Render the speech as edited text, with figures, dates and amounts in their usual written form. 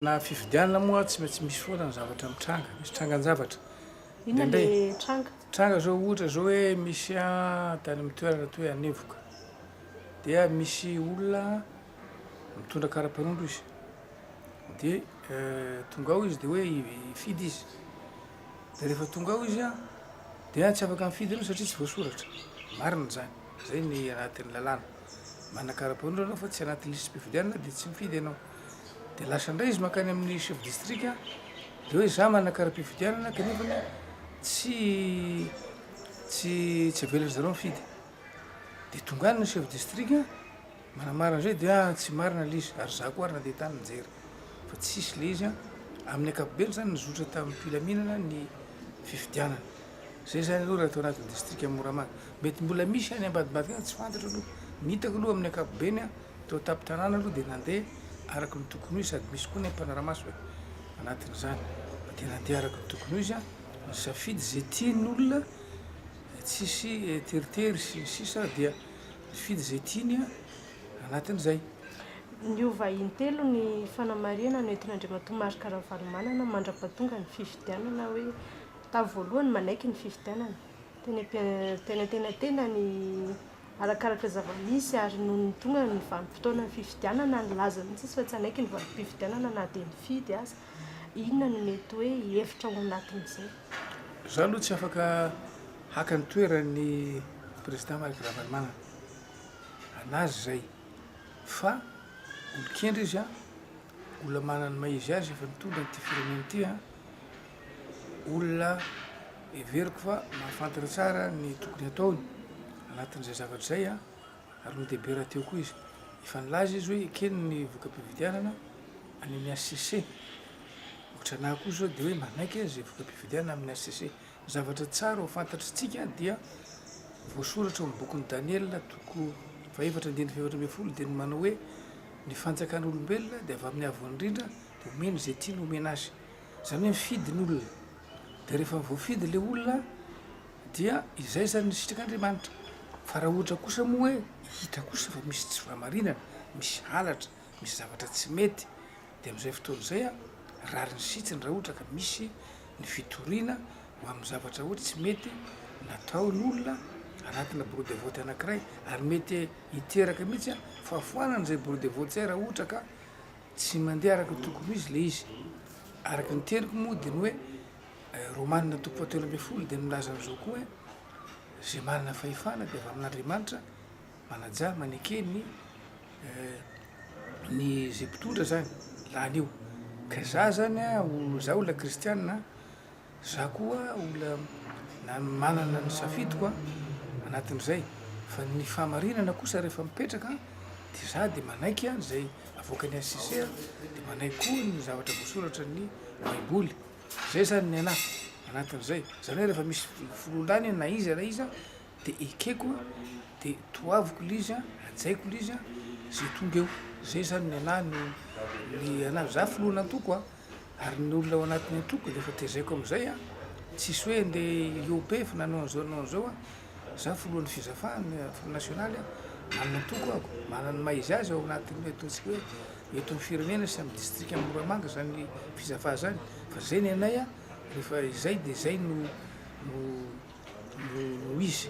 Na fifidianana moa tsy maintsy misy foana ny zavatra mitranga, misy trangan-javatra. Inona Indray le tranga? tranga zao ohatra zao hoe misy tany amin'ny toerana toy hoe anevoka, dia misy olona mitondra karapanondro izy, dia tonga ao izy dia hoe hifidy izy, dia rehefa tonga ao izy dia tsy afaka mifidy anao satria tsy voasoratra, marina zany, zay ny anatin'ny lalàna. Manana karapanondro anao fa tsy anaty listim-pifidianana dia tsy mifidy ianao. Dia lasa indray izy mankany amin'ny chef district dia hoe za manana kara-pifidianana kanefany tsy avela zareo mifidy. Dia tonga any ny chef district manamarina zay dia tsy marina le izy ary za koa ary nandeha tany nijery fa tsisy le izy amin'ny ankapobeny zany nizotra tamin'ny mpilaminana ny fifidianana. Zay zany aloha raha atao anatin'ny district Moramanga. Mety mbola misy any ambadimbadika any tsy fantatra aloha, ny hitako aloha amin'ny ankapobeny teo tapin-tanàna aloha dia nandeha araka ny tokony izy, sady misy koa ny mpanaramaso hoe anatin'izany dia nandeha araka ny tokony izy nisafidy zay tiany olona, tsisy teritery sy ny sisa dia nifidy zay tiany anatin'izay. Niova intelo ny fanamarihana nentina Andriamatoa Marc Ravalomanana mandra-pahatonga ny fifidianana hoe voalohany manaiky ny fifidianana. Tena ny arakaraka zava-misy ary noho ny tonga ny vanim-potoana ny fifidianana nilaza mihitsy fa tsy anaiky ny vanim-pifidianana na dia mifidy aza. Inona no mety hoe hevitra ao anatin'izay? Za aloha tsy afaka haka ny toeran'ny président Marc Ravalomanana, anazy zay fa olon-kendry izy olona manana maizy azy efa nitondra n'ity firenena ity olona everiko fa mahafantatra tsara ny tokony ataony anatin'izay zavatra zay ary no-dehibe raha teo koa izy. Efa nilaza izy hoe ekeny ny voka-pifidianana any amin'ny HCC. Ohatra anahy koa zao dia hoe manaiky zay voka-pifidianana amin'ny HCC. Zavatra tsara ho fantatritsika dia voasoratra eo amin'ny bokin'i Daniel toko 4:4 dia manao hoe ny fanjakan'olombelona dia avy amin'ny avoan'ny rindra dia omeny zay tiany omena azy. Zany hoe mifidy ny olona, dia rehefa voafidy le olona dia izay zany ny sitrak'Andriamanitra. Fa raha ohatra kosa moa hoe hita kosa fa misy tsy fahamarinana, misy halatra, misy zavatra tsy mety, dia amin'izay fotoana izay rary ny sitsiny raha ohatra ka misy ny fitoriana ho amin'ny zavatra ohatra tsy mety nataon'olona anatina bureau de vote anankiray, ary mety hiteraka mihitsy fahafoanana zay bureau de vote zay raha ohatra ka tsy mandeha araka tokony izy le izy. Araka ny teniko moa dia ny hoe Romanina 12 dia milaza an'izao koa hoe zay manana fahefana dia avy amin'Andriamanitra manaja maneke ny zay mpitondra zany lany io. Ka za zany za olona kristianina, za koa olona manana ny safidiko anatin'izay. Fa ny fahamarinana kosa rehefa mipetraka dia za dia manaiky zay avoakany HCC dia manaiky koa ny zavatra voasoratra ny baiboly. Zay zany ny anahy anatin'izay. Zany hoe rehefa misy filondany na iza dia ekeko dia toaviko le izy, ajaiko le izy zay tonga eo. Zay zany ny anahy ny anahy za filoana antoko ary ny olona ao anatin'ny antoko dia efa tezaiko amin'izay tsisy hoe ndeha eo be fa nanao an'izao za filohan'ny fizafahany nasionaly manana antoko ako, manana maizy azy ao anatin'ny ataontsika hoe eto amin'ny firenena sy amin'ny district Moramanga zany fizafaha zany. Fa zay ny anay rehefa izay dia izay no izy.